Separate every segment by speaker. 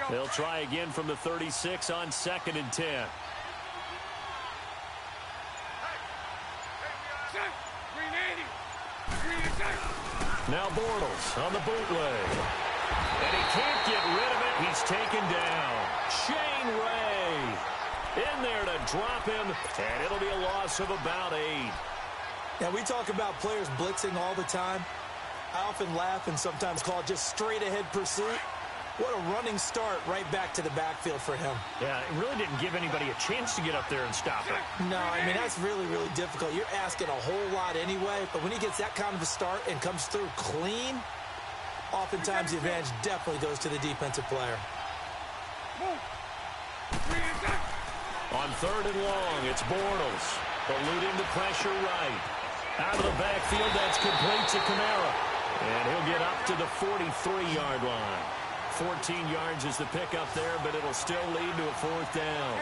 Speaker 1: They'll try again from the 36 on 2nd and 10. Now Bortles on the bootleg. And he can't get rid of it. He's taken down. Shane Ray in there to drop him, and it'll be a loss of about 8.
Speaker 2: Yeah, we talk about players blitzing all the time. I often laugh and sometimes call it just straight-ahead pursuit. What a running start right back to the backfield for him.
Speaker 1: Yeah, it really didn't give anybody a chance to get up there and stop him.
Speaker 2: No, I mean, that's really, really difficult. You're asking a whole lot anyway, but when he gets that kind of a start and comes through clean, oftentimes the advantage definitely goes to the defensive player.
Speaker 1: On 3rd and long, it's Bortles. Eluding the pressure right. Out of the backfield, that's complete to Kamara. And he'll get up to the 43-yard line. 14 yards is the pickup there, but it'll still lead to a 4th down.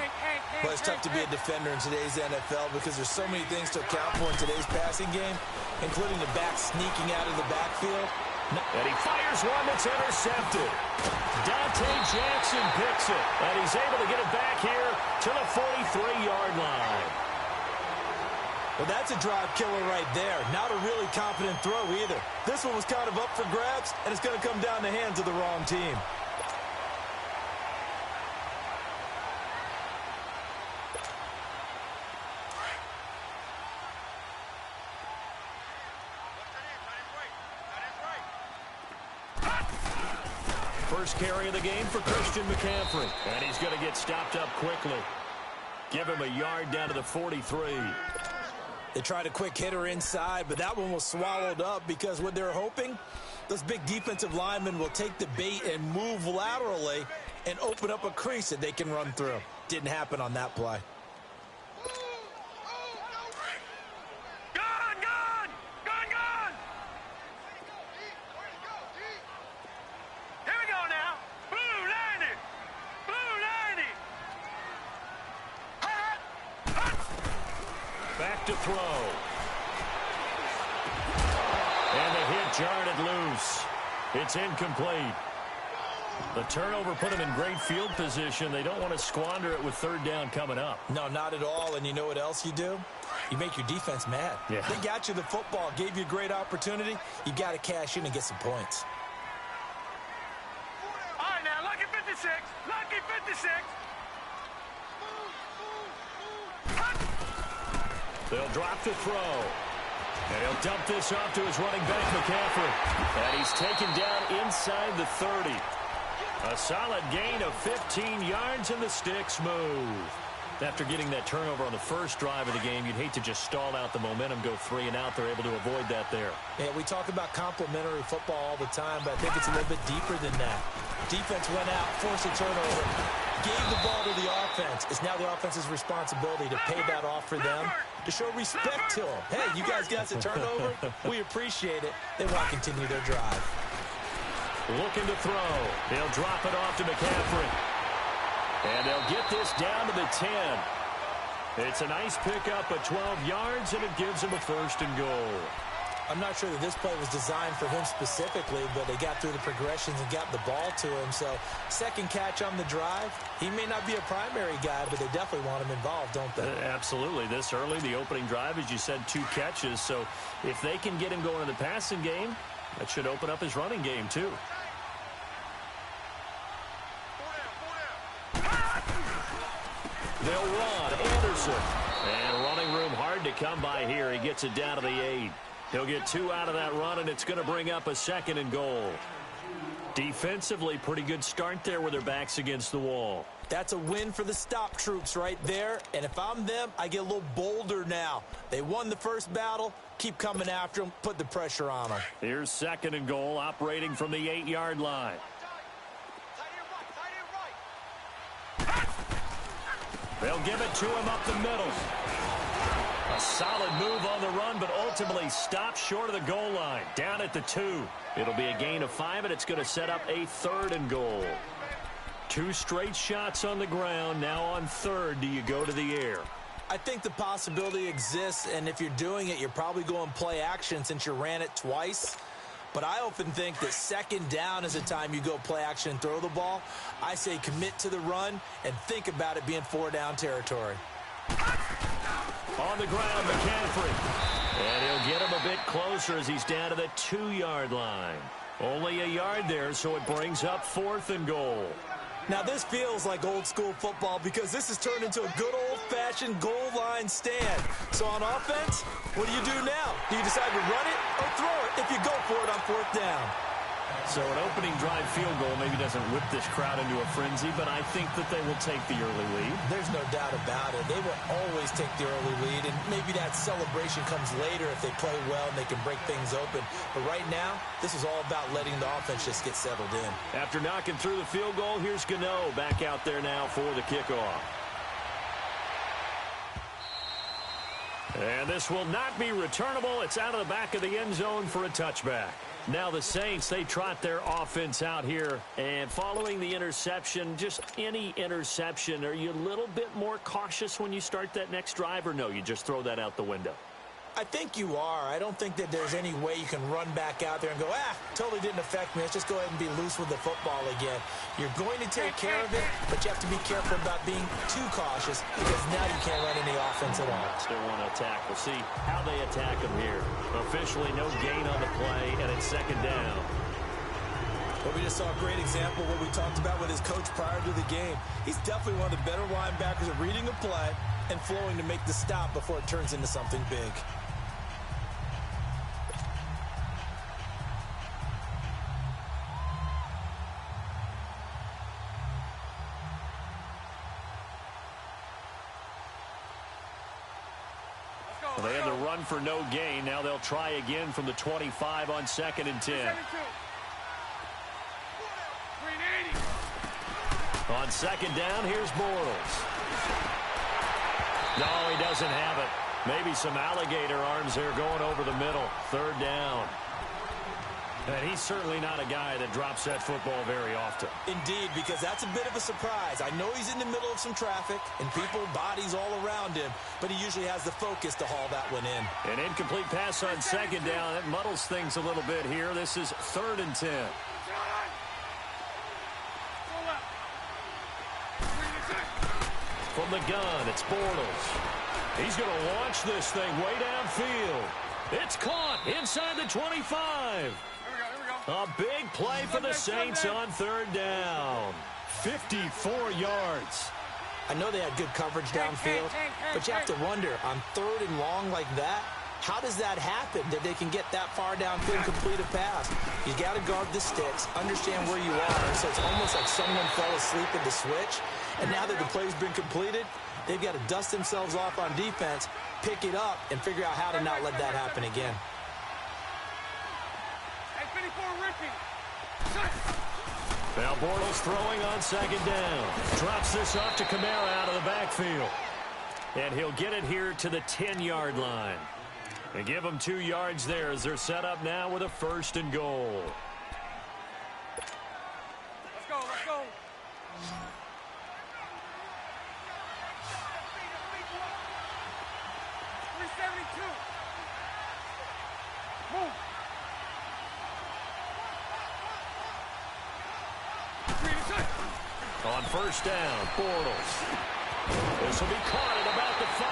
Speaker 2: Well, it's tough to be a defender in today's NFL because there's so many things to account for in today's passing game, including the back sneaking out of the backfield.
Speaker 1: And he fires one that's intercepted. Dante Jackson picks it, and he's able to get it back here to the 43-yard line.
Speaker 2: Well, that's a drive killer right there. Not a really confident throw either. This one was kind of up for grabs, and it's going to come down the hands of the wrong team.
Speaker 1: First carry of the game for Christian McCaffrey. And he's going to get stopped up quickly. Give him a yard down to the 43.
Speaker 2: They tried a quick hitter inside, but that one was swallowed up because what they're hoping, those big defensive linemen will take the bait and move laterally and open up a crease that they can run through. Didn't happen on that play.
Speaker 1: Back to throw. And the hit jarred it loose. It's incomplete. The turnover put them in great field position. They don't want to squander it with 3rd down coming up.
Speaker 2: No, not at all. And you know what else you do? You make your defense mad.
Speaker 1: Yeah.
Speaker 2: They got you the football, gave you a great opportunity. You got to cash in and get some points.
Speaker 3: All right, now, lucky 56. Lucky 56.
Speaker 1: They'll drop the throw. And he'll dump this off to his running back, McCaffrey. And he's taken down inside the 30. A solid gain of 15 yards, and the sticks move. After getting that turnover on the first drive of the game, you'd hate to just stall out the momentum, go 3 and out. They're able to avoid that there.
Speaker 2: Yeah, we talk about complementary football all the time, but I think it's a little bit deeper than that. Defense went out, forced a turnover, gave the ball to the offense. It's now the offense's responsibility to pay that off for them, to show respect to them. Hey, you guys got the turnover? We appreciate it. They want to continue their drive.
Speaker 1: Looking to throw. They'll drop it off to McCaffrey. And they'll get this down to the 10. It's a nice pickup of 12 yards, and it gives him a 1st and goal.
Speaker 2: I'm not sure that this play was designed for him specifically, but they got through the progressions and got the ball to him. So, 2nd catch on the drive. He may not be a primary guy, but they definitely want him involved, don't they?
Speaker 1: Absolutely. This early, the opening drive, as you said, 2 catches. So, if they can get him going in the passing game, that should open up his running game, too. They'll run. Anderson. And running room hard to come by here. He gets it down to the 8. He'll get 2 out of that run, and it's going to bring up a 2nd and goal. Defensively, pretty good start there with their backs against the wall.
Speaker 2: That's a win for the stop troops right there. And if I'm them, I get a little bolder now. They won the first battle. Keep coming after them. Put the pressure on them.
Speaker 1: Here's 2nd and goal, operating from the 8-yard line. They'll give it to him up the middle. A solid move on the run, but ultimately stopped short of the goal line. Down at the 2. It'll be a gain of 5, and it's going to set up a 3rd and goal. 2 straight shots on the ground. Now on 3rd, do you go to the air?
Speaker 2: I think the possibility exists, and if you're doing it, you're probably going play action since you ran it twice. But I often think that second down is a time you go play action and throw the ball. I say commit to the run and think about it being 4-down territory.
Speaker 1: On the ground, McCaffrey. And he'll get him a bit closer as he's down to the 2-yard line. Only a yard there, so it brings up 4th and goal.
Speaker 2: Now, this feels like old-school football because this has turned into a good old-fashioned goal line stand. So on offense, what do you do now? Do you decide to run it or throw it if you go for it on 4th down?
Speaker 1: So an opening drive field goal maybe doesn't whip this crowd into a frenzy, but I think that they will take the early lead.
Speaker 2: There's no doubt about it. They will always take the early lead, and maybe that celebration comes later if they play well and they can break things open. But right now, this is all about letting the offense just get settled in.
Speaker 1: After knocking through the field goal, here's Gano back out there now for the kickoff. And this will not be returnable. It's out of the back of the end zone for a touchback. Now the Saints, they trot their offense out here. And following the interception, just any interception, are you a little bit more cautious when you start that next drive, or no, you just throw that out the window?
Speaker 2: I think you are. I don't think that there's any way you can run back out there and go, totally didn't affect me. Let's just go ahead and be loose with the football again. You're going to take care of it, but you have to be careful about being too cautious because now you can't run any offense at all.
Speaker 1: Still want to attack. We'll see how they attack them here. Officially no gain on the play, and it's 2nd down.
Speaker 2: Well, we just saw a great example of what we talked about with his coach prior to the game. He's definitely one of the better linebackers at reading a play and flowing to make the stop before it turns into something big.
Speaker 1: Well, they had to run for no gain. Now they'll try again from the 25 on 2nd and 10. On 2nd down, here's Bortles. No, he doesn't have it. Maybe some alligator arms there going over the middle. 3rd down. And he's certainly not a guy that drops that football very often.
Speaker 2: Indeed, because that's a bit of a surprise. I know he's in the middle of some traffic and people, bodies all around him, but he usually has the focus to haul that one in.
Speaker 1: An incomplete pass on 2nd down. That muddles things a little bit here. This is 3rd and 10. From the gun, it's Bortles. He's going to launch this thing way downfield. It's caught inside the 25. A big play for the Saints on 3rd down. 54 yards.
Speaker 2: I know they had good coverage downfield, but you have to wonder, on 3rd and long like that, how does that happen that they can get that far downfield and complete a pass? You got to guard the sticks, understand where you are, so it's almost like someone fell asleep at the switch, and now that the play's been completed, they've got to dust themselves off on defense, pick it up, and figure out how to not let that happen again.
Speaker 1: Now Bortles throwing on 2nd down. Drops this off to Kamara out of the backfield. And he'll get it here to the 10-yard line. They give him 2 yards there as they're set up now with a 1st and goal.
Speaker 3: Let's go, let's go. Move.
Speaker 1: On 1st down, Bortles. This will be caught at about the 5.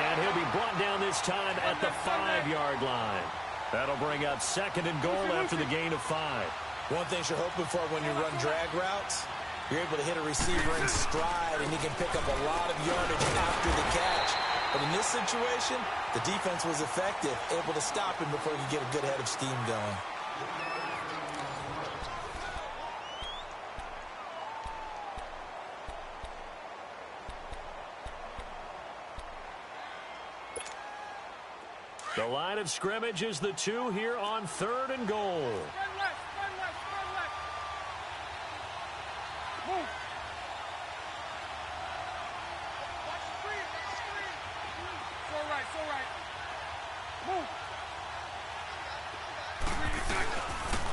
Speaker 1: And he'll be brought down this time at the 5-yard line. That'll bring up 2nd and goal after the gain of 5.
Speaker 2: One thing you're hoping for when you run drag routes, you're able to hit a receiver in stride, and he can pick up a lot of yardage after the catch. But in this situation, the defense was effective, able to stop him before he could get a good head of steam going.
Speaker 1: The line of scrimmage is the 2 here on 3rd and goal.
Speaker 3: Run left, run left, run left. Move. Watch the screen, watch the screen. So right, so right. Move.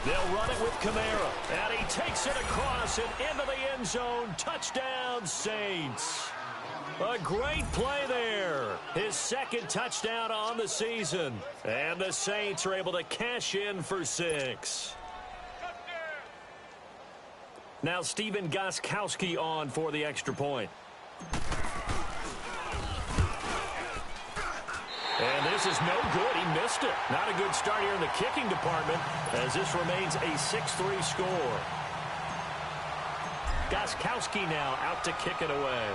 Speaker 1: They'll run it with Kamara. And he takes it across and into the end zone. Touchdown, Saints. A great play there. His second touchdown on the season. And the Saints are able to cash in for 6. Now Steven Gostkowski on for the extra point. And this is no good. He missed it. Not a good start here in the kicking department as this remains a 6-3 score. Gostkowski now out to kick it away.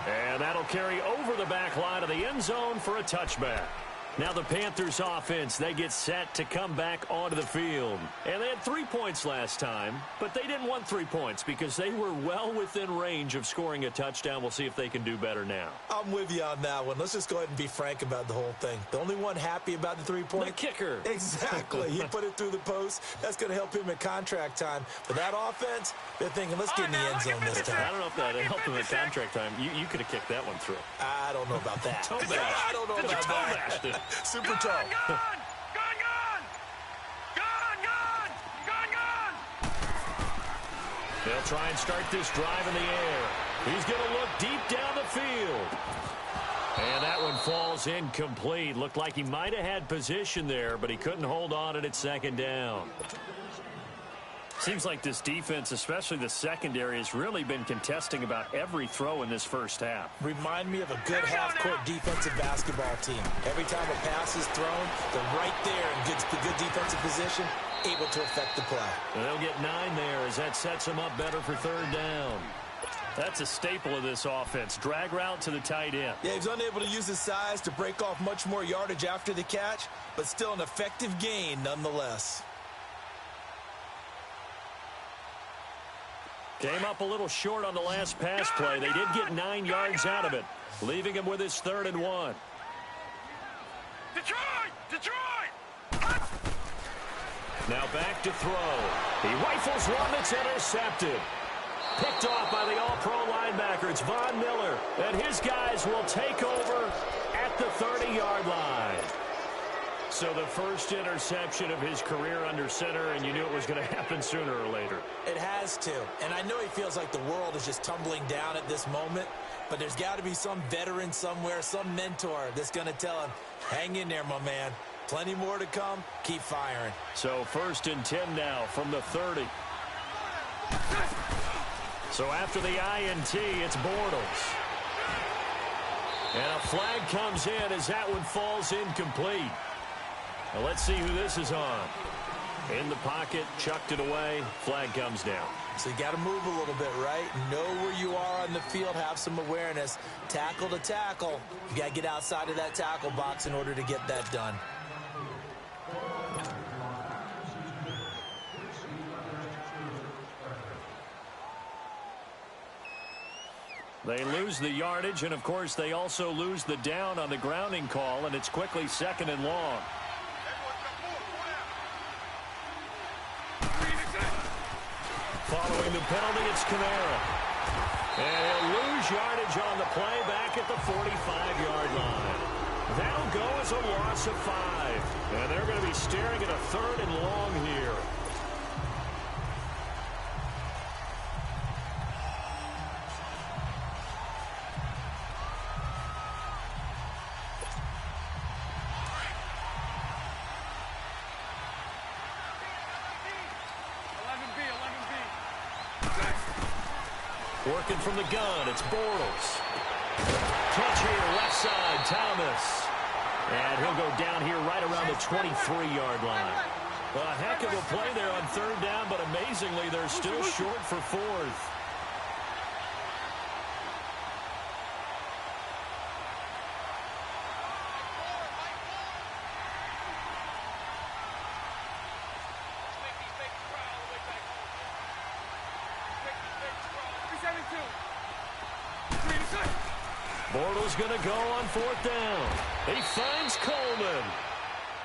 Speaker 1: And that'll carry over the back line of the end zone for a touchback. Now the Panthers offense, they get set to come back onto the field. And they had 3 points last time, but they didn't want 3 points because they were well within range of scoring a touchdown. We'll see if they can do better now.
Speaker 2: I'm with you on that one. Let's just go ahead and be frank about the whole thing. The only one happy about the 3-point?
Speaker 1: The kicker.
Speaker 2: Exactly. He put it through the post. That's going to help him in contract time. But that offense, they're thinking, let's get in the end zone this time.
Speaker 1: I don't know if that helped him in contract time. You could have kicked that one through.
Speaker 2: I don't know about that.
Speaker 1: I
Speaker 2: don't know about that. Super toe.
Speaker 3: Gone!
Speaker 1: They'll try and start this drive in the air. He's going to look deep down the field. And that one falls incomplete. Looked like he might have had position there, but he couldn't hold on at its second down. Seems like this defense, especially the secondary, has really been contesting about every throw in this first half.
Speaker 2: Remind me of a good half-court defensive basketball team. Every time a pass is thrown, they're right there in good defensive position, able to affect the play.
Speaker 1: And they'll get 9 there as that sets them up better for third down. That's a staple of this offense. Drag route to the tight end.
Speaker 2: Yeah, he's unable to use his size to break off much more yardage after the catch, but still an effective gain nonetheless.
Speaker 1: Came up a little short on the last pass play. They did get 9 yards out of it, leaving him with his 3rd and 1.
Speaker 3: Detroit!
Speaker 1: Now back to throw. He rifles one that's intercepted. Picked off by the all-pro linebacker. It's Von Miller. And his guys will take over at the 30-yard line. So the first interception of his career under center, and you knew it was going to happen sooner or later.
Speaker 2: It has to. And I know he feels like the world is just tumbling down at this moment, but there's got to be some veteran somewhere, some mentor that's going to tell him, hang in there, my man. Plenty more to come. Keep firing.
Speaker 1: So 1st and 10 now from the 30. So after the INT, it's Bortles. And a flag comes in as that one falls incomplete. Now let's see who this is on. In the pocket, chucked it away, flag comes down.
Speaker 2: So you got to move a little bit, right? Know where you are on the field, have some awareness. Tackle to tackle. You got to get outside of that tackle box in order to get that done.
Speaker 1: They lose the yardage, and of course they also lose the down on the grounding call, and it's quickly 2nd and long. Following the penalty, it's Kamara. And he'll lose yardage on the play back at the 45-yard line. That'll go as a loss of 5. And they're going to be staring at a 3rd and long here. Working from the gun, it's Bortles. Catch here, left side, Thomas. And he'll go down here right around the 23-yard line. A heck of a play there on 3rd down, but amazingly, they're still short for 4th. Bortles going to go on 4th down. He finds Coleman.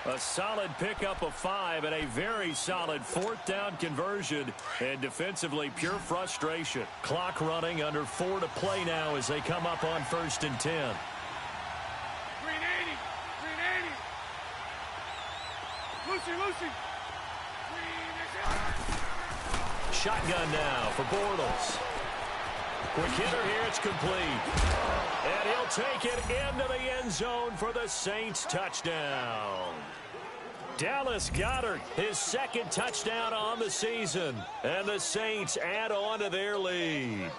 Speaker 1: A solid pickup of 5 and a very solid 4th down conversion. And defensively, pure frustration. Clock running under 4 to play now as they come up on 1st and 10.
Speaker 3: Green 80. Lucy.
Speaker 1: shotgun now for Bortles. Quick hitter here, it's complete. And he'll take it into the end zone for the Saints touchdown. Dallas Goedert, his second touchdown on the season. And the Saints add on to their lead.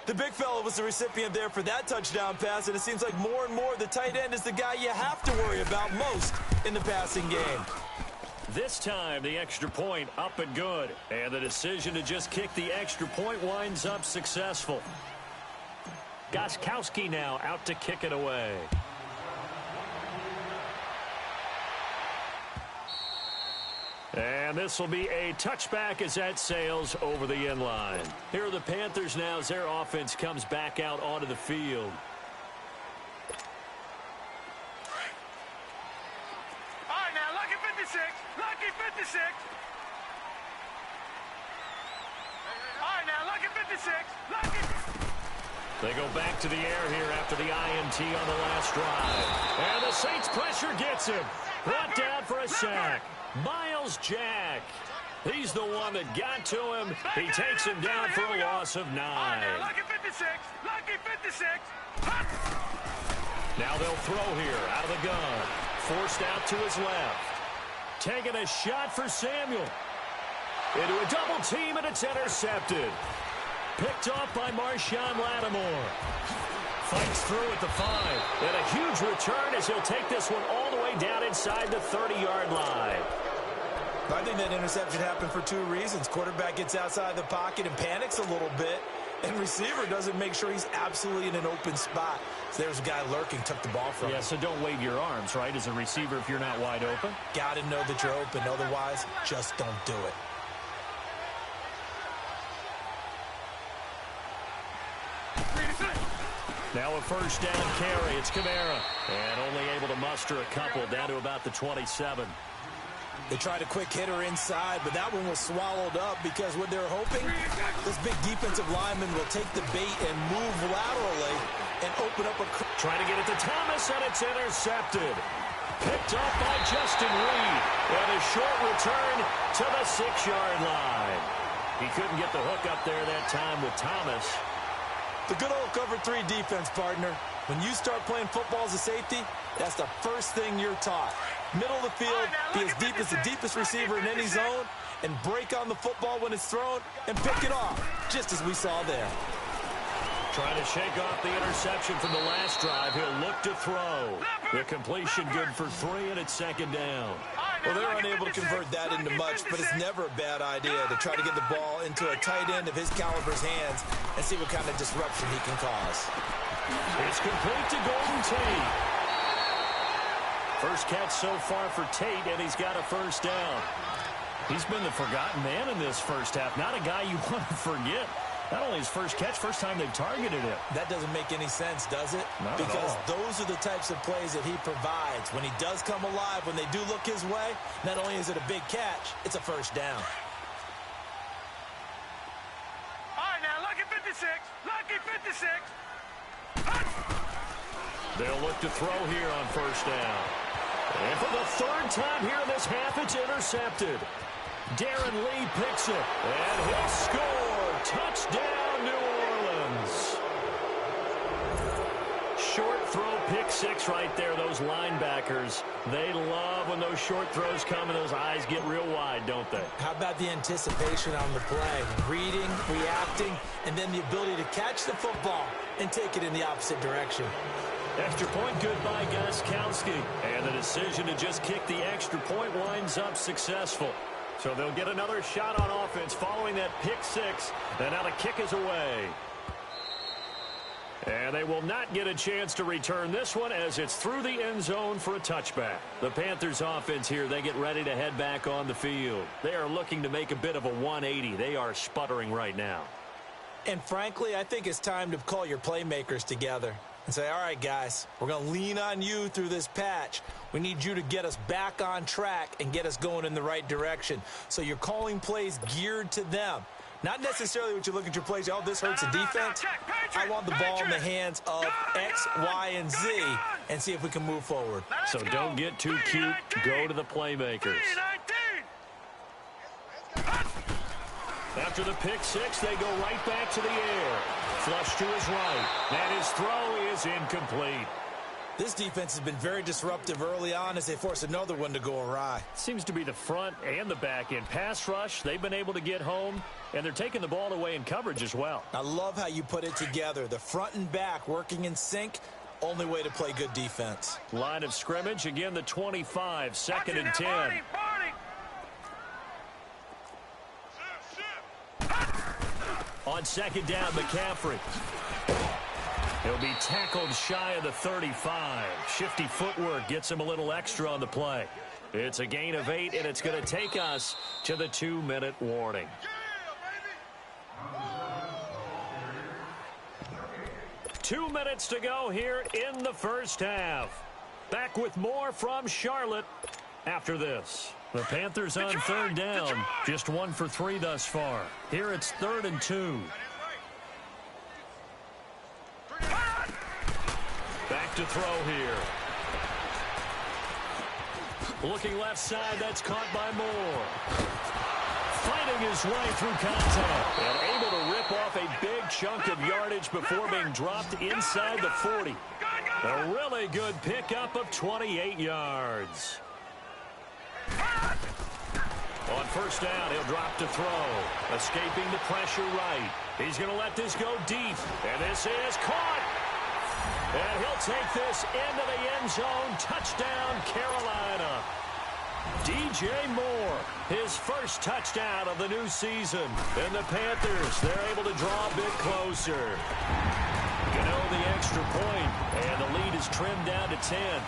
Speaker 2: The big fella was the recipient there for that touchdown pass, and it seems like more and more the tight end is the guy you have to worry about most in the passing game.
Speaker 1: This time, the extra point up and good. And the decision to just kick the extra point winds up successful. Gostkowski now out to kick it away. And this will be a touchback as that sails over the end line. Here are the Panthers now as their offense comes back out onto the field.
Speaker 3: All right, now, lucky 56. Lucky 56. All right, now, lucky 56. Lucky.
Speaker 1: They go back to the air here after the INT on the last drive. And the Saints pressure gets him. Brought down for a sack. Miles Jack. He's the one that got to him. He takes him down for a loss of 9.
Speaker 3: Lucky 56. Lucky 56.
Speaker 1: Now they'll throw here out of the gun. Forced out to his left. Taking a shot for Samuel. Into a double team, and it's intercepted. Picked off by Marshawn Lattimore. Fights through at the 5. And a huge return as he'll take this one all the way down inside the 30-yard line.
Speaker 2: I think that interception happened for two reasons. Quarterback gets outside the pocket and panics a little bit, and receiver doesn't make sure he's absolutely in an open spot. So there's a guy lurking, took the ball from him.
Speaker 1: Yeah, so don't wave your arms, right, as a receiver if you're not wide open.
Speaker 2: Got to know that you're open. Otherwise, just don't do it.
Speaker 1: Now a first down carry. It's Kamara. And only able to muster a couple down to about the 27.
Speaker 2: They tried a quick hitter inside, but that one was swallowed up because what they're hoping, this big defensive lineman will take the bait and move laterally and open up a...
Speaker 1: Trying to get it to Thomas, and it's intercepted. Picked up by Justin Reed. And a short return to the 6-yard line. He couldn't get the hook up there that time with Thomas.
Speaker 2: The good old cover 3 defense, partner. When you start playing football as a safety, that's the first thing you're taught. Middle of the field, be as deep as the deepest receiver in any zone, and break on the football when it's thrown and pick it off, just as we saw there.
Speaker 1: Trying to shake off the interception from the last drive. He'll look to throw. The completion good for 3, and it's second down.
Speaker 2: Well, they're unable to convert that into much, but it's never a bad idea to try to get the ball into a tight end of his caliber's hands and see what kind of disruption he can cause.
Speaker 1: It's complete to Golden Tate. First catch so far for Tate, and he's got a first down. He's been the forgotten man in this first half. Not a guy you want to forget. Not only his first catch, first time they've targeted him.
Speaker 2: That doesn't make any sense, does it?
Speaker 1: Not
Speaker 2: because
Speaker 1: at all.
Speaker 2: Those are the types of plays that he provides. When he does come alive, when they do look his way, not only is it a big catch, it's a first down.
Speaker 3: All right, now, lucky 56. Lucky 56.
Speaker 1: They'll look to throw here on first down. And for the 3rd time here in this half, it's intercepted. Darren Lee picks it, and he'll score. Touchdown, New Orleans. Short throw, pick 6 right there. Those linebackers, they love when those short throws come and those eyes get real wide, don't they?
Speaker 2: How about the anticipation on the play? Reading, reacting, and then the ability to catch the football and take it in the opposite direction.
Speaker 1: Extra point good by Gostkowski. And the decision to just kick the extra point winds up successful. So they'll get another shot on offense following that pick 6. And now the kick is away. And they will not get a chance to return this one as it's through the end zone for a touchback. The Panthers offense here, they get ready to head back on the field. They are looking to make a bit of a 180. They are sputtering right now.
Speaker 2: And frankly, I think it's time to call your playmakers together and say, all right, guys, we're going to lean on you through this patch. We need you to get us back on track and get us going in the right direction. So you're calling plays geared to them. Not necessarily what you look at your plays, oh, this hurts the defense. I want the ball in the hands of X, Y, and Z and see if we can move forward.
Speaker 1: So don't get too cute. Go to the playmakers. After the pick six, they go right back to the air. Flush to his right, and his throw is incomplete.
Speaker 2: This defense has been very disruptive early on as they force another one to go awry.
Speaker 1: Seems to be the front and the back end. Pass rush, they've been able to get home, and they're taking the ball away in coverage as well.
Speaker 2: I love how you put it together. The front and back working in sync, only way to play good defense.
Speaker 1: Line of scrimmage, again the 25, second and 10. On second down, McCaffrey. He'll be tackled shy of the 35. Shifty footwork gets him a little extra on the play. It's a gain of 8, and it's going to take us to the 2-minute warning. 2 minutes to go here in the first half. Back with more from Charlotte after this. The Panthers on third down. Just 1 for 3 thus far. Here it's 3rd and 2. Back to throw here. Looking left side, that's caught by Moore. Fighting his way through contact and able to rip off a big chunk of yardage before being dropped inside the 40. A really good pickup of 28 yards. On first down, he'll drop to throw. Escaping the pressure right. He's going to let this go deep. And this is caught. And he'll take this into the end zone. Touchdown, Carolina. DJ Moore, his first touchdown of the new season. And the Panthers, they're able to draw a bit closer. Gano the extra point, and the lead is trimmed down to 10.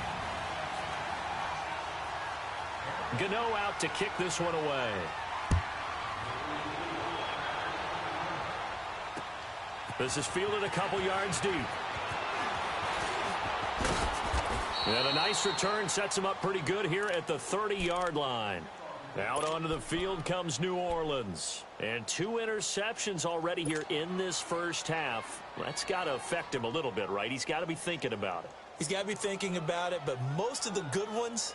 Speaker 1: Gano out to kick this one away. This is fielded a couple yards deep. And a nice return sets him up pretty good here at the 30-yard line. Out onto the field comes New Orleans. And 2 interceptions already here in this first half. That's got to affect him a little bit, right? He's got to be thinking about it.
Speaker 2: He's got to be thinking about it, but most of the good ones,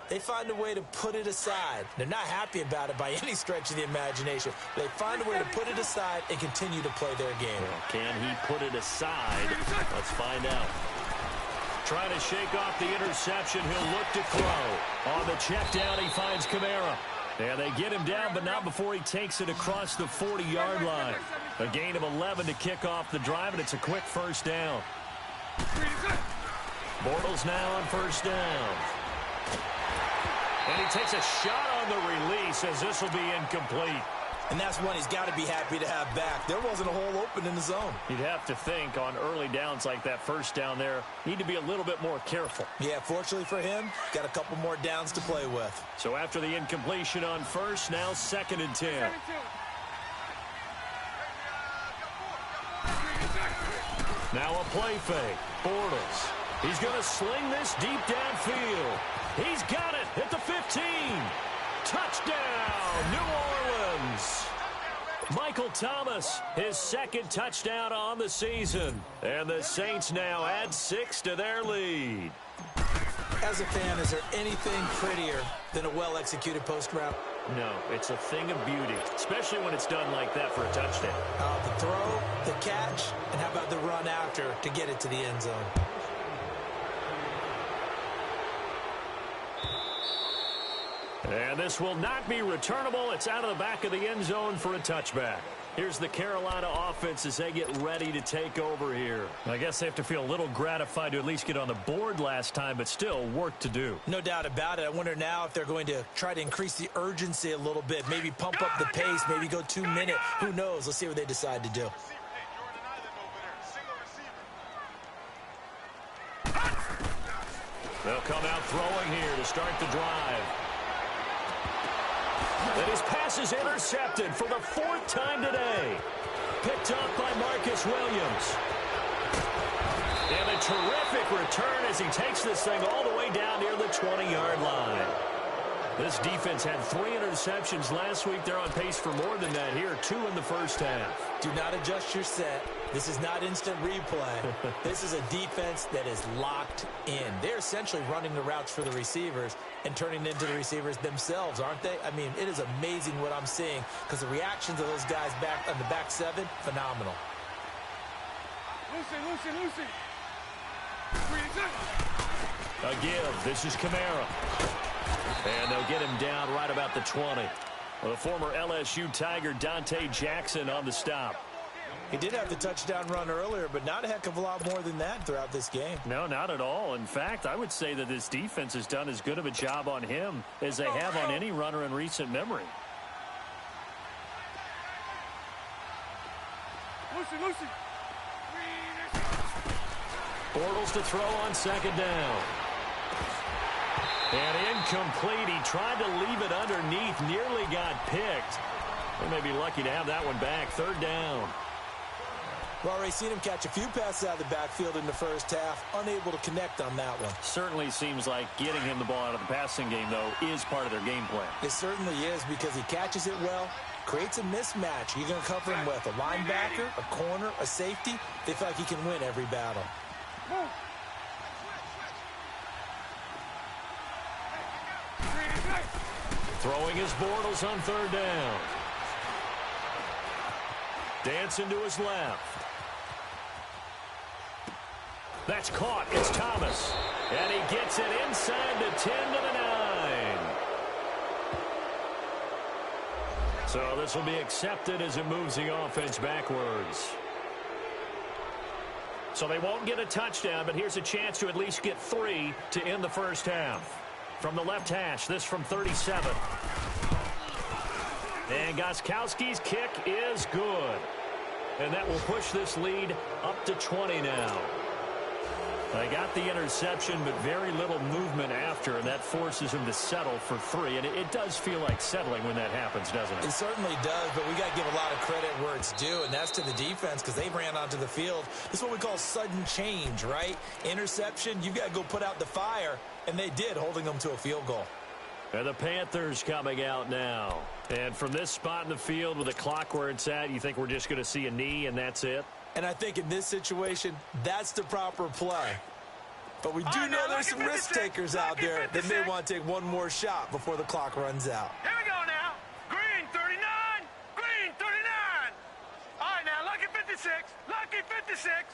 Speaker 2: they find a way to put it aside. They're not happy about it by any stretch of the imagination. They find a way to put it aside and continue to play their game.
Speaker 1: Well, can he put it aside? Let's find out. Trying to shake off the interception. He'll look to throw. On the check down, he finds Kamara. And they get him down, but not before he takes it across the 40-yard line. A gain of 11 to kick off the drive, and it's a quick first down. Bortles now on first down. And he takes a shot on the release as this will be incomplete.
Speaker 2: And that's one he's got to be happy to have back. There wasn't a hole open in the zone.
Speaker 1: You'd have to think on early downs like that first down there, need to be a little bit more careful.
Speaker 2: Yeah, fortunately for him, got a couple more downs to play with.
Speaker 1: So after the incompletion on first, now 2nd and 10. Now a play fake. Bortles. He's going to sling this deep downfield. He's got it at the 15. Touchdown, New Orleans. Michael Thomas, his 2nd touchdown on the season. And the Saints now add 6 to their lead.
Speaker 2: As a fan, is there anything prettier than a well-executed post route?
Speaker 1: No, it's a thing of beauty, especially when it's done like that for a touchdown.
Speaker 2: The throw, the catch, and how about the run after to get it to the end zone?
Speaker 1: And this will not be returnable. It's out of the back of the end zone for a touchback. Here's the Carolina offense as they get ready to take over here. I guess they have to feel a little gratified to at least get on the board last time, but still work to do.
Speaker 2: No doubt about it. I wonder now if they're going to try to increase the urgency a little bit, maybe pump up the pace, maybe go 2 minute. Who knows? Let's see what they decide to do.
Speaker 1: They'll come out throwing here to start the drive. And his pass is intercepted for the 4th time today. Picked up by Marcus Williams. And a terrific return as he takes this thing all the way down near the 20-yard line. This defense had 3 interceptions last week. They're on pace for more than that here. 2 in the first half.
Speaker 2: Do not adjust your set. This is not instant replay. This is a defense that is locked in. They're essentially running the routes for the receivers and turning into the receivers themselves, aren't they? I mean, it is amazing what I'm seeing because the reactions of those guys back on the back 7, phenomenal.
Speaker 3: Lucy.
Speaker 1: A give. This is Kamara. And they'll get him down right about the 20. The former LSU Tiger Dante Jackson on the stop.
Speaker 2: He did have the touchdown run earlier, but not a heck of a lot more than that throughout this game.
Speaker 1: No, not at all. In fact, I would say that this defense has done as good of a job on him as they have on any runner in recent memory.
Speaker 3: Lucy.
Speaker 1: Bortles to throw on 2nd down. And incomplete. He tried to leave it underneath. Nearly got picked. They may be lucky to have that one back. 3rd down.
Speaker 2: We've already seen him catch a few passes out of the backfield in the first half. Unable to connect on that one.
Speaker 1: Certainly seems like getting him the ball out of the passing game, though, is part of their game plan.
Speaker 2: It certainly is because he catches it well, creates a mismatch. You're going to cover him with a linebacker, a corner, a safety. They feel like he can win every battle.
Speaker 1: Throwing his Bortles on 3rd down. Dancing to his left. That's caught. It's Thomas. And he gets it inside the 10 to the 9. So this will be accepted as it moves the offense backwards. So they won't get a touchdown, but here's a chance to at least get 3 to end the first half. From the left hash, this from 37. And Gostkowski's kick is good. And that will push this lead up to 20 now. They got the interception, but very little movement after, and that forces him to settle for 3. And it does feel like settling when that happens, doesn't it?
Speaker 2: It certainly does, but we got to give a lot of credit where it's due, and that's to the defense because they ran onto the field. This is what we call sudden change, right? Interception, you've got to go put out the fire, and they did, holding them to a field goal.
Speaker 1: And the Panthers coming out now. And from this spot in the field with the clock where it's at, you think we're just going to see a knee and that's it?
Speaker 2: And I think in this situation, that's the proper play. But we do know there's some risk takers out there that may want to take one more shot before the clock runs out.
Speaker 3: Here we go now. Green 39. Green 39. All right, now, lucky 56. Lucky 56.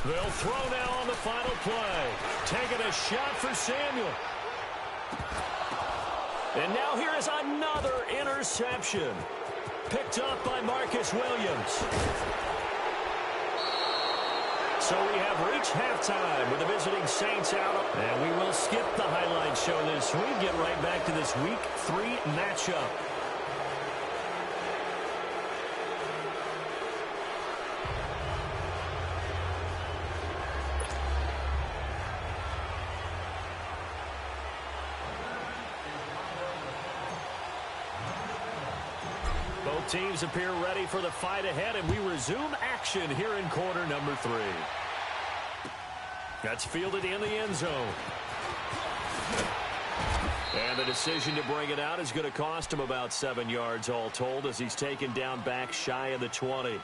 Speaker 1: They'll throw now on the final play. Taking a shot for Samuel. And now here is another interception. Picked up by Marcus Williams. So we have reached halftime with the visiting Saints out. And we will skip the highlight show this week. Get right back to this Week 3 matchup. Both teams appear ready for the fight ahead, and we resume action here in quarter number 3. That's fielded in the end zone. And the decision to bring it out is going to cost him about 7 yards all told as he's taken down back shy of the 20.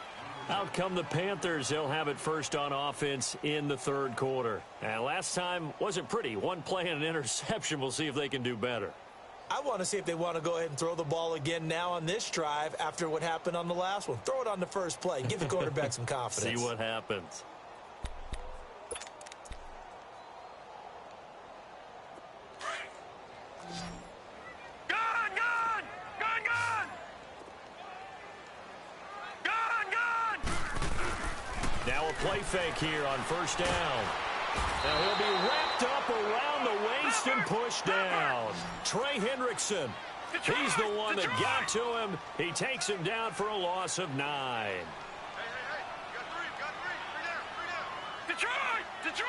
Speaker 1: Out come the Panthers. They'll have it first on offense in the 3rd quarter. And last time wasn't pretty. One play and an interception. We'll see if they can do better.
Speaker 2: I want to see if they want to go ahead and throw the ball again now on this drive after what happened on the last one. Throw it on the first play. Give the quarterback some confidence.
Speaker 1: See what happens.
Speaker 3: Gone! Gone! Gone! Gone! Gone! Gone!
Speaker 1: Now a play fake here on first down. Now he'll be wrapped up around the waist and pushed down. Trey Hendrickson, he's the one that got to him. He takes him down for a loss of 9.
Speaker 3: Hey, you got three. Three down. Detroit! Detroit!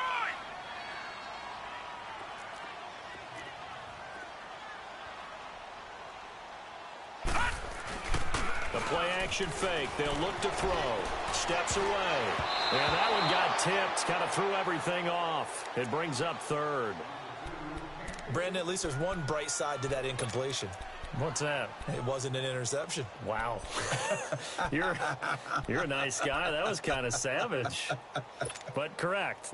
Speaker 1: The play action fake. They'll look to throw. Steps away. And that one got tipped. Kind of threw everything off. It brings up 3rd.
Speaker 2: Brandon, at least there's one bright side to that incompletion.
Speaker 1: What's that?
Speaker 2: It wasn't an interception.
Speaker 1: Wow. You're a nice guy. That was kind of savage. But correct.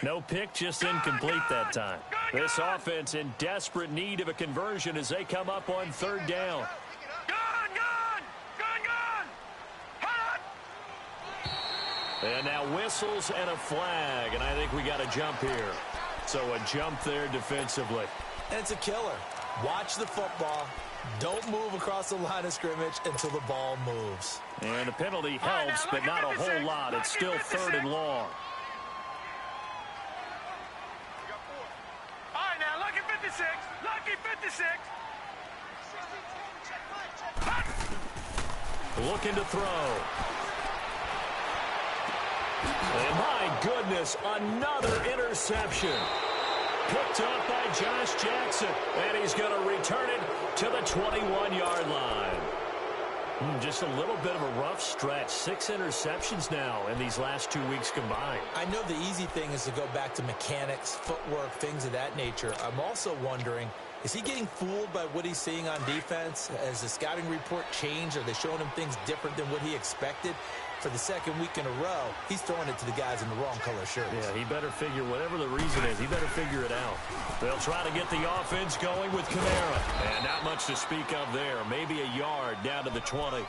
Speaker 1: No pick, just incomplete that time. This offense in desperate need of a conversion as they come up on third down. And now whistles and a flag, and I think we got a jump here. So a jump there defensively.
Speaker 2: And it's a killer. Watch the football. Don't move across the line of scrimmage until the ball moves.
Speaker 1: And the penalty helps, but not a whole lot. It's still third and long.
Speaker 3: All right, now, lucky 56. Lucky 56.
Speaker 1: Looking to throw. And my goodness, another interception. Picked up by Josh Jackson, and he's going to return it to the 21-yard line. Just a little bit of a rough stretch. 6 interceptions now in these last 2 weeks combined.
Speaker 2: I know the easy thing is to go back to mechanics, footwork, things of that nature. I'm also wondering, is he getting fooled by what he's seeing on defense? Has the scouting report changed? Are they showing him things different than what he expected? For the second week in a row, he's throwing it to the guys in the wrong color shirts.
Speaker 1: Yeah, he better figure, whatever the reason is, he better figure it out. They'll try to get the offense going with Kamara. And not much to speak of there. Maybe a yard down to the 20.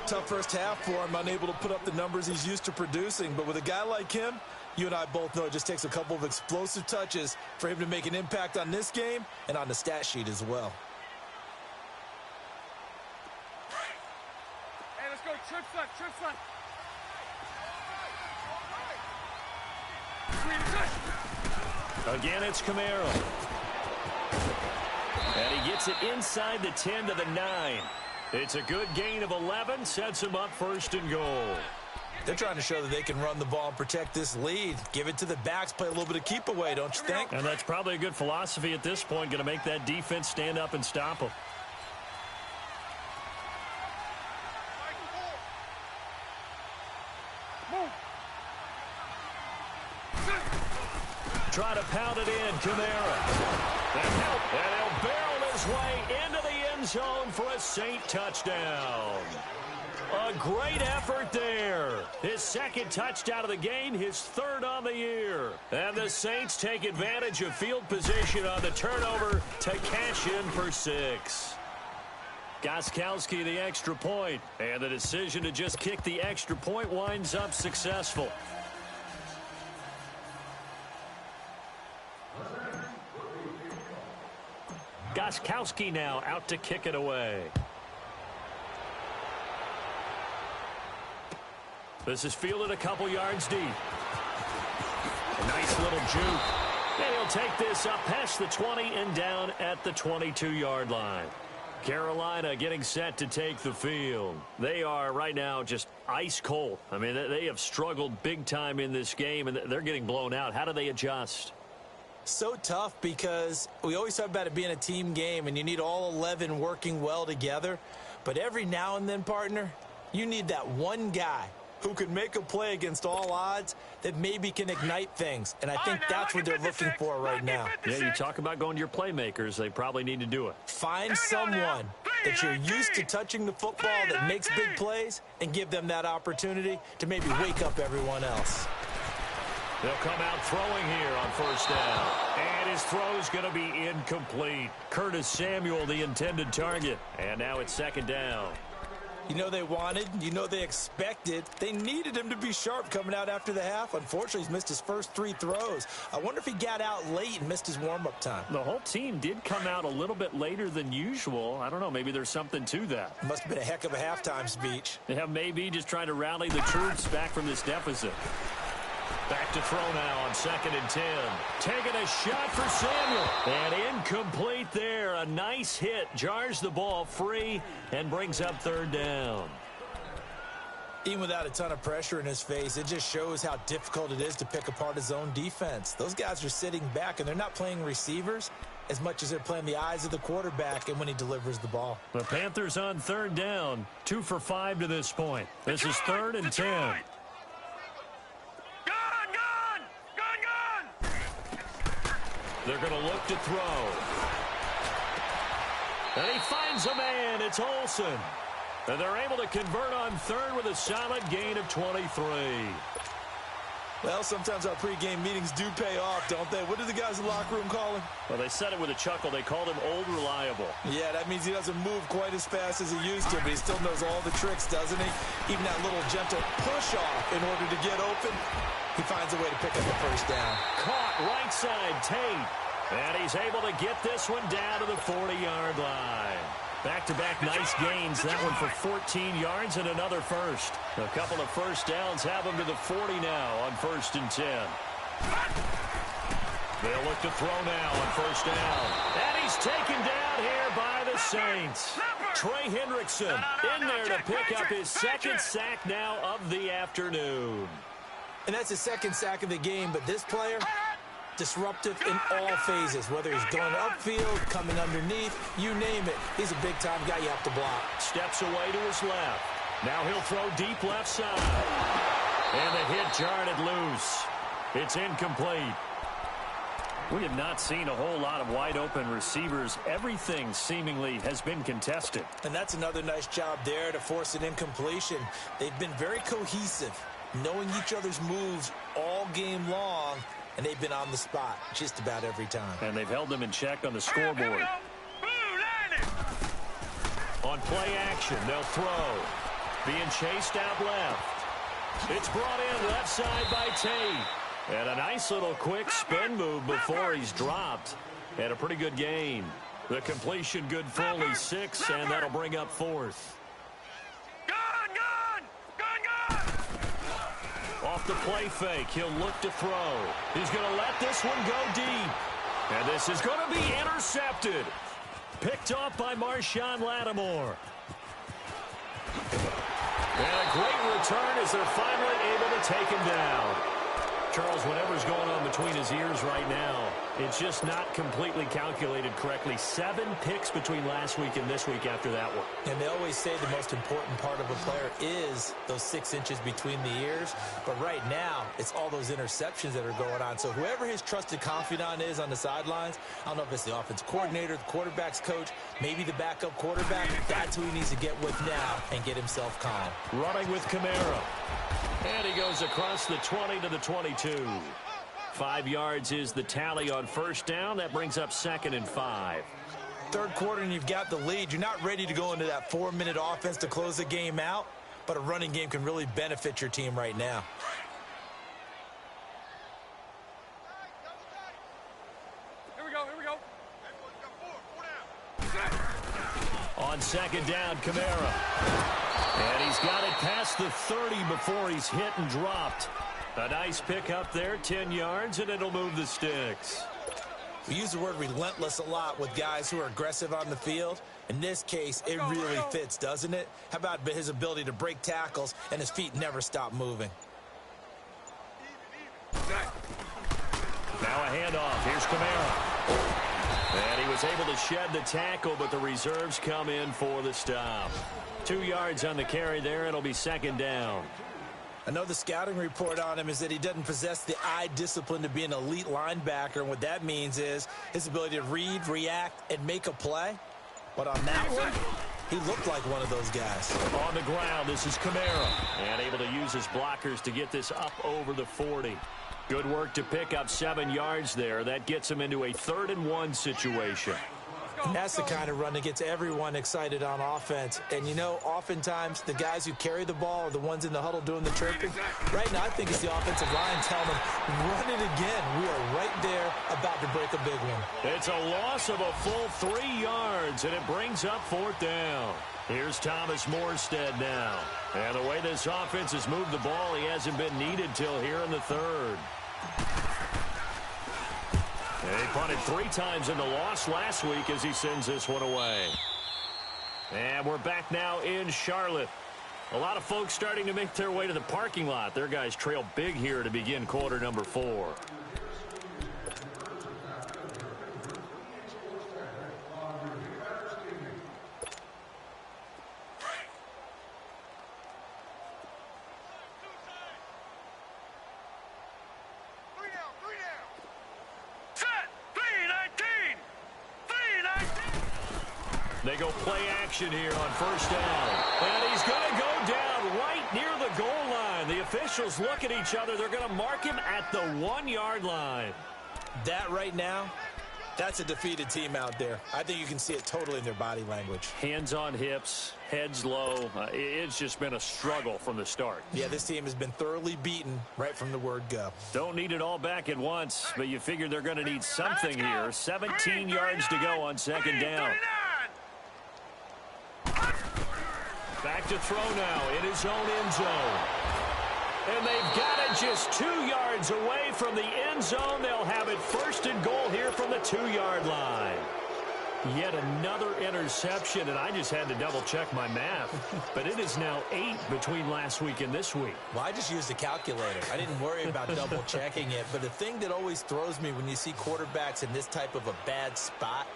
Speaker 2: Tough first half for him, unable to put up the numbers he's used to producing. But with a guy like him, you and I both know it just takes a couple of explosive touches for him to make an impact on this game and on the stat sheet as well.
Speaker 3: Hey, let's go. Trip front, trip front.
Speaker 1: Again, it's Kamara. And he gets it inside the 10 to the 9. It's a good gain of 11, sets him up first and goal.
Speaker 2: They're trying to show that they can run the ball and protect this lead. Give it to the backs, play a little bit of keep away, don't you think?
Speaker 1: And that's probably a good philosophy at this point, going to make that defense stand up and stop them. Try to pound it in, Kamara. And he'll barrel his way into the end zone for a Saint touchdown. A great effort there. His second touchdown of the game, his third on the year. And the Saints take advantage of field position on the turnover to cash in for 6. Gostkowski the extra point, and the decision to just kick the extra point winds up successful. Gostkowski now out to kick it away. This is fielded a couple yards deep. A nice little juke. And he'll take this up past the 20 and down at the 22-yard line. Carolina getting set to take the field. They are right now just ice cold. I mean, they have struggled big time in this game, and they're getting blown out. How do they adjust?
Speaker 2: So tough because we always talk about it being a team game and you need all 11 working well together. But every now and then, partner, you need that one guy who can make a play against all odds that maybe can ignite things. And I think that's what they're looking for right now.
Speaker 1: Yeah, you talk about going to your playmakers. They probably need to do it.
Speaker 2: Find someone that you're used to touching the football that makes big plays and give them that opportunity to maybe wake up everyone else.
Speaker 1: They'll come out throwing here on first down. And his throw's going to be incomplete. Curtis Samuel, the intended target. And now it's second down.
Speaker 2: You know they wanted, you know they expected. They needed him to be sharp coming out after the half. Unfortunately, he's missed his first 3 throws. I wonder if he got out late and missed his warm-up time.
Speaker 1: The whole team did come out a little bit later than usual. I don't know, maybe there's something to that.
Speaker 2: Must have been a heck of a halftime speech.
Speaker 1: Yeah, maybe just trying to rally the troops back from this deficit. Back to throw now on 2nd and 10. Taking a shot for Samuel. And incomplete there. A nice hit. Jars the ball free and brings up 3rd down.
Speaker 2: Even without a ton of pressure in his face, it just shows how difficult it is to pick apart his own defense. Those guys are sitting back, and they're not playing receivers as much as they're playing the eyes of the quarterback and when he delivers the ball.
Speaker 1: The Panthers on 3rd down. 2 for 5 to this point. This is 3rd and 10. They're going to look to throw. And he finds a man. It's Olsen. And they're able to convert on third with a solid gain of 23.
Speaker 2: Well, sometimes our pregame meetings do pay off, don't they? What do the guys in the locker room call him?
Speaker 1: Well, they said it with a chuckle. They called him Old Reliable.
Speaker 2: Yeah, that means he doesn't move quite as fast as he used to, but he still knows all the tricks, doesn't he? Even that little gentle push-off in order to get open, he finds a way to pick up the first down.
Speaker 1: Caught right side, Tate. And he's able to get this one down to the 40-yard line. Back-to-back nice gains. That one for 14 yards and another first. A couple of first downs have him to the 40 now on 1st and 10. They'll look to throw now on first down. And he's taken down here by the Saints. Trey Hendrickson in there to pick up his second sack now of the afternoon.
Speaker 2: And that's his second sack of the game, but this player, disruptive in all phases, whether he's going upfield, coming underneath, you name it. He's a big-time guy you have to block.
Speaker 1: Steps away to his left. Now he'll throw deep left side. And the hit jarred it loose. It's incomplete. We have not seen a whole lot of wide-open receivers. Everything seemingly has been contested.
Speaker 2: And that's another nice job there to force an incompletion. They've been very cohesive, knowing each other's moves all game long, and they've been on the spot just about every time.
Speaker 1: And they've held them in check on the scoreboard. On play action, they'll throw. Being chased out left. It's brought in left side by Tate. And a nice little quick spin move before he's dropped. And a pretty good gain. The completion good for only 6, and that'll bring up 4th. Off the play fake, he'll look to throw. He's going to let this one go deep. And this is going to be intercepted. Picked off by Marshawn Lattimore. And a great return as they're finally able to take him down. Charles, whatever's going on between his ears right now, it's just not completely calculated correctly. 7 picks between last week and this week after that one.
Speaker 2: And they always say the most important part of a player is those 6 inches between the ears. But right now, it's all those interceptions that are going on. So whoever his trusted confidant is on the sidelines, I don't know if it's the offense coordinator, the quarterback's coach, maybe the backup quarterback, that's who he needs to get with now and get himself calm.
Speaker 1: Running with Kamara. And he goes across the 20 to the 22. 5 yards is the tally on first down. That brings up 2nd and 5.
Speaker 2: Third quarter and you've got the lead. You're not ready to go into that 4-minute offense to close the game out, but a running game can really benefit your team right now.
Speaker 3: Here we go.
Speaker 1: On 2nd down, Kamara. And he's got it past the 30 before he's hit and dropped. A nice pick up there, 10 yards, and it'll move the sticks.
Speaker 2: We use the word relentless a lot with guys who are aggressive on the field. In this case, it really fits, doesn't it? How about his ability to break tackles and his feet never stop moving?
Speaker 1: Now a handoff. Here's Kamara. And he was able to shed the tackle, but the reserves come in for the stop. 2 yards on the carry there. It'll be 2nd down.
Speaker 2: I know the scouting report on him is that he doesn't possess the eye discipline to be an elite linebacker, and what that means is his ability to read, react, and make a play. But on that one, he looked like one of those guys.
Speaker 1: On the ground, this is Kamara. And able to use his blockers to get this up over the 40. Good work to pick up 7 yards there. That gets him into a 3rd and 1 situation.
Speaker 2: And that's the kind of run that gets everyone excited on offense. And, you know, oftentimes the guys who carry the ball are the ones in the huddle doing the chirping. Right now, I think it's the offensive line telling them, run it again. We are right there about to break a big one.
Speaker 1: It's a loss of a full 3 yards, and it brings up 4th down. Here's Thomas Morstead now. And the way this offense has moved the ball, he hasn't been needed till here in the 3rd. He punted 3 times in the loss last week as he sends this one away. And we're back now in Charlotte. A lot of folks starting to make their way to the parking lot. Their guys trail big here to begin quarter number 4. They go play action here on first down. And he's going to go down right near the goal line. The officials look at each other. They're going to mark him at the 1-yard line.
Speaker 2: That right now, that's a defeated team out there. I think you can see it totally in their body language.
Speaker 1: Hands on hips, heads low. It's just been a struggle from the start.
Speaker 2: Yeah, this team has been thoroughly beaten right from the word go.
Speaker 1: Don't need it all back at once, but you figure they're going to need something here. 17 yards to go on second down. Back to throw now in his own end zone. And they've got it just 2 yards away from the end zone. They'll have it first and goal here from the 2-yard line. Yet another interception, and I just had to double-check my math. But it is now 8 between last week and this week.
Speaker 2: Well, I just used a calculator. I didn't worry about double-checking it. But the thing that always throws me when you see quarterbacks in this type of a bad spot,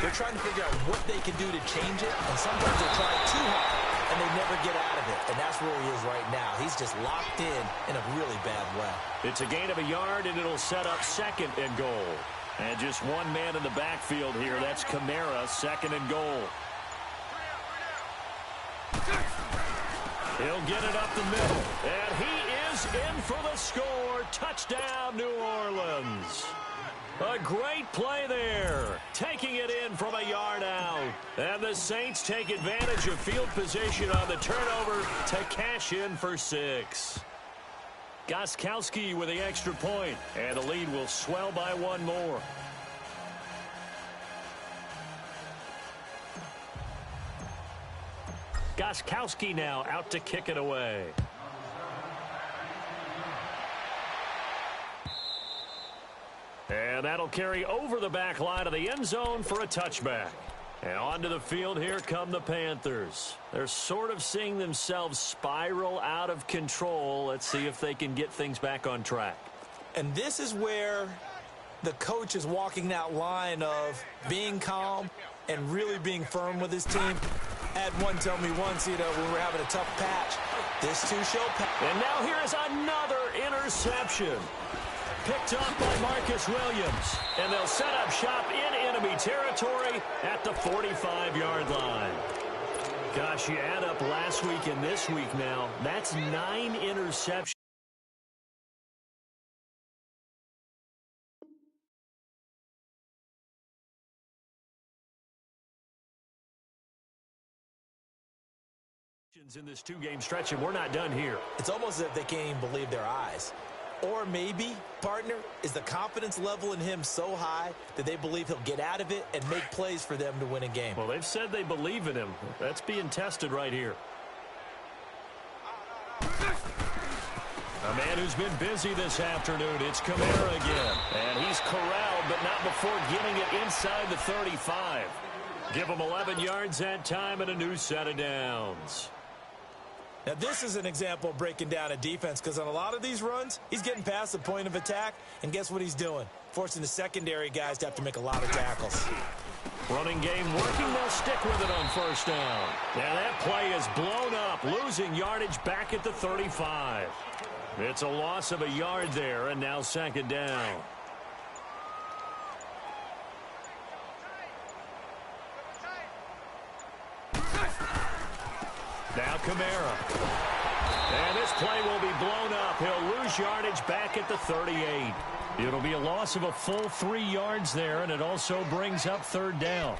Speaker 2: they're trying to figure out what they can do to change it, and sometimes they try too hard, and they never get out of it. And that's where he is right now. He's just locked in a really bad way.
Speaker 1: It's a gain of a yard, and it'll set up second and goal. And just one man in the backfield here. That's Kamara, second and goal. He'll get it up the middle, and he is in for the score. Touchdown, New Orleans. A great play there, taking it in from a yard out. And the Saints take advantage of field position on the turnover to cash in for 6. Gostkowski with the extra point, and the lead will swell by 1 more. Gostkowski now out to kick it away. And that'll carry over the back line of the end zone for a touchback. And onto the field, here come the Panthers. They're sort of seeing themselves spiral out of control. Let's see if they can get things back on track.
Speaker 2: And this is where the coach is walking that line of being calm and really being firm with his team. I had one tell me once, when we're having a tough patch, this too shall pass.
Speaker 1: And now here is another interception. Picked up by Marcus Williams. And they'll set up shop in enemy territory at the 45-yard line. Gosh, you add up last week and this week now, that's 9 interceptions. In this 2-game stretch, and we're not done here.
Speaker 2: It's almost as if they can't even believe their eyes. Or maybe, partner, is the confidence level in him so high that they believe he'll get out of it and make plays for them to win a game.
Speaker 1: Well, they've said they believe in him. That's being tested right here. A man who's been busy this afternoon, it's Kamara again. And he's corralled, but not before getting it inside the 35. Give him 11 yards that time and a new set of downs.
Speaker 2: Now, this is an example of breaking down a defense, because on a lot of these runs, he's getting past the point of attack, and guess what he's doing? Forcing the secondary guys to have to make a lot of tackles.
Speaker 1: Running game working, they'll stick with it on first down. Now that play is blown up, losing yardage back at the 35. It's a loss of a yard there, and now second down. Now Kamara. And this play will be blown up. He'll lose yardage back at the 38. It'll be a loss of a full 3 yards there, and it also brings up third down.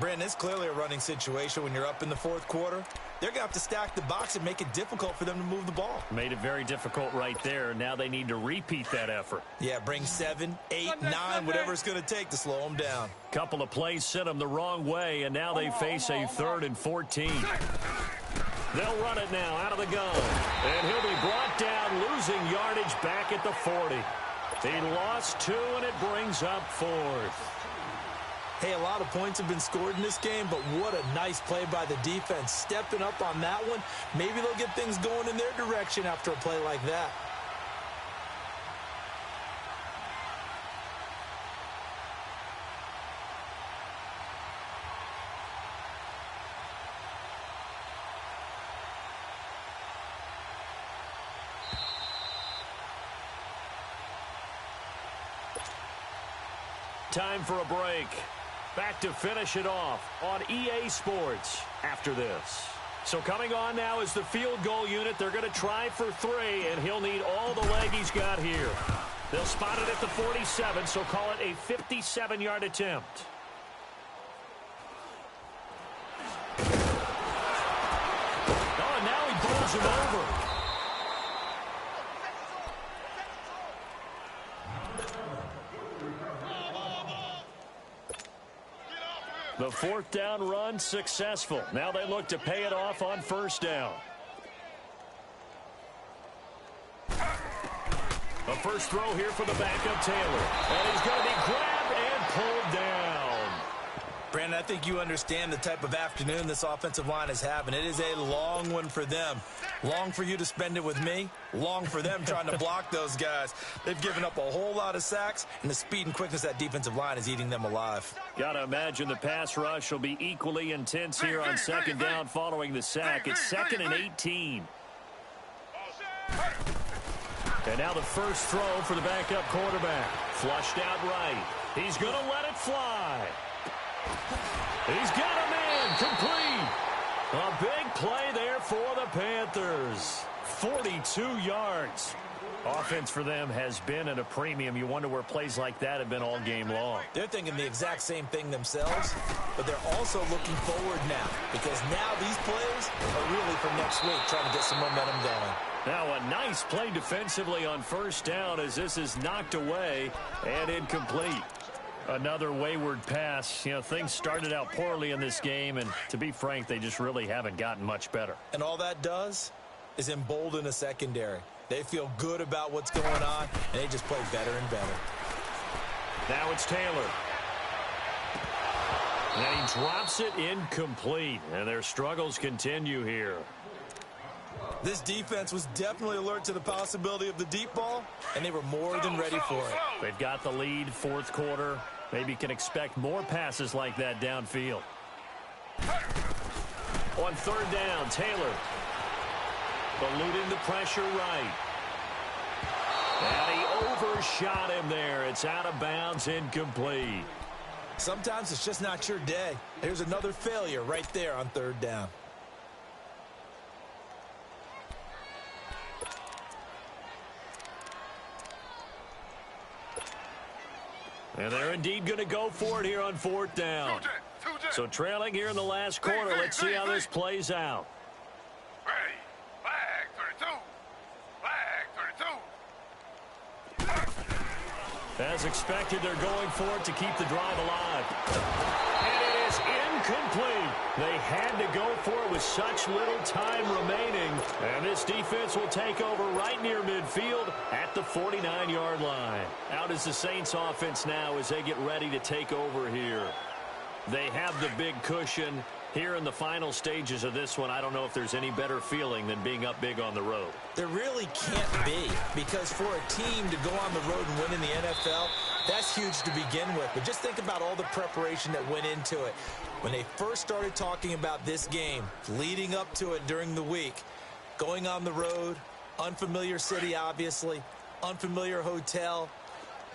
Speaker 2: Brandon, it's clearly a running situation when you're up in the fourth quarter. They're going to have to stack the box and make it difficult for them to move the ball.
Speaker 1: Made it very difficult right there. Now they need to repeat that effort.
Speaker 2: Yeah, bring 7, 8, 9, whatever it's going to take to slow them down.
Speaker 1: Couple of plays sent them the wrong way, and now they face a 3rd and 14. They'll run it now out of the gun. And he'll be brought down, losing yardage back at the 40. He lost 2, and it brings up 4th.
Speaker 2: Hey, a lot of points have been scored in this game, but what a nice play by the defense. Stepping up on that one, maybe they'll get things going in their direction after a play like that.
Speaker 1: Time for a break. back to finish it off on EA Sports after this. So coming on now is the field goal unit. They're going to try for 3, and he'll need all the leg he's got here. They'll spot it at the 47, so call it a 57-yard attempt. Oh, and now he bowls him over. The 4th down run successful. Now they look to pay it off on 1st down. A first throw here for the backup Taylor. And he's going to be grabbed and pulled down.
Speaker 2: Brandon, I think you understand the type of afternoon this offensive line is having. It is a long one for them. Long for you to spend it with me. Long for them trying to block those guys. They've given up a whole lot of sacks, and the speed and quickness of that defensive line is eating them alive.
Speaker 1: Got to imagine the pass rush will be equally intense here on 2nd down following the sack. It's 2nd and 18. And now the first throw for the backup quarterback. Flushed out right. He's going to let it fly. He's got a man complete. A big play there for the Panthers. 42 yards. Offense for them has been at a premium. You wonder where plays like that have been all game long.
Speaker 2: They're thinking the exact same thing themselves, but they're also looking forward now because now these plays are really for next week, trying to get some momentum going.
Speaker 1: Now a nice play defensively on 1st down as this is knocked away and incomplete. Another wayward pass. You know, things started out poorly in this game, and to be frank, they just really haven't gotten much better.
Speaker 2: And all that does is embolden a secondary. They feel good about what's going on, and they just play better and better.
Speaker 1: Now it's Taylor. And he drops it incomplete, and their struggles continue here.
Speaker 2: This defense was definitely alert to the possibility of the deep ball, and they were more than ready for it.
Speaker 1: They've got the lead, 4th quarter. Maybe can expect more passes like that downfield. On 3rd down, Taylor. Eluding the pressure right. And he overshot him there. It's out of bounds, incomplete.
Speaker 2: Sometimes it's just not your day. Here's another failure right there on 3rd down.
Speaker 1: And they're indeed going to go for it here on 4th down. So trailing here in the last quarter. Let's see how this plays out.
Speaker 3: Ready. Flag 32. Flag 32.
Speaker 1: As expected, they're going for it to keep the drive alive. And it is incomplete. They had to go for it with such little time remaining. And this defense will take over right near midfield at the 49-yard line. Out is the Saints offense now as they get ready to take over here. They have the big cushion. Here in the final stages of this one, I don't know if there's any better feeling than being up big on the road.
Speaker 2: There really can't be, because for a team to go on the road and win in the NFL, that's huge to begin with. But just think about all the preparation that went into it. When they first started talking about this game, leading up to it during the week, going on the road, unfamiliar city, obviously, unfamiliar hotel.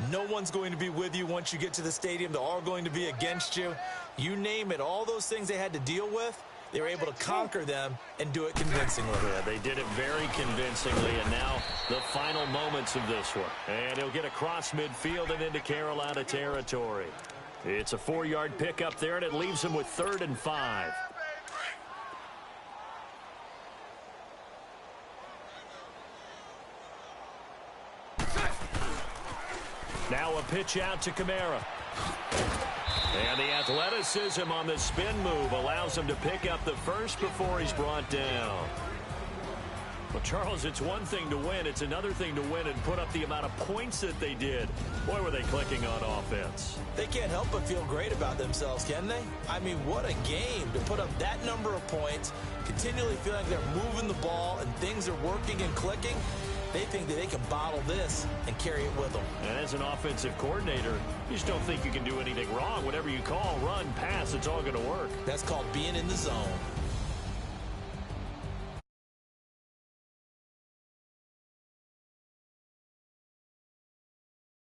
Speaker 2: No one's going to be with you once you get to the stadium. They're all going to be against you. You name it, all those things they had to deal with, they were able to conquer them and do it convincingly.
Speaker 1: Yeah, they did it very convincingly, and now the final moments of this one. And he'll get across midfield and into Carolina territory. It's a 4-yard pickup there, and it leaves him with 3rd and 5. Now a pitch out to Kamara. And the athleticism on the spin move allows him to pick up the first before he's brought down. Well, Charles, it's one thing to win. It's another thing to win and put up the amount of points that they did. Boy, were they clicking on offense.
Speaker 2: They can't help but feel great about themselves, can they? I mean, what a game to put up that number of points, continually feeling like they're moving the ball and things are working and clicking. They think that they can bottle this and carry it with them.
Speaker 1: And as an offensive coordinator, you just don't think you can do anything wrong. Whatever you call, run, pass, it's all going to work.
Speaker 2: That's called being in the zone.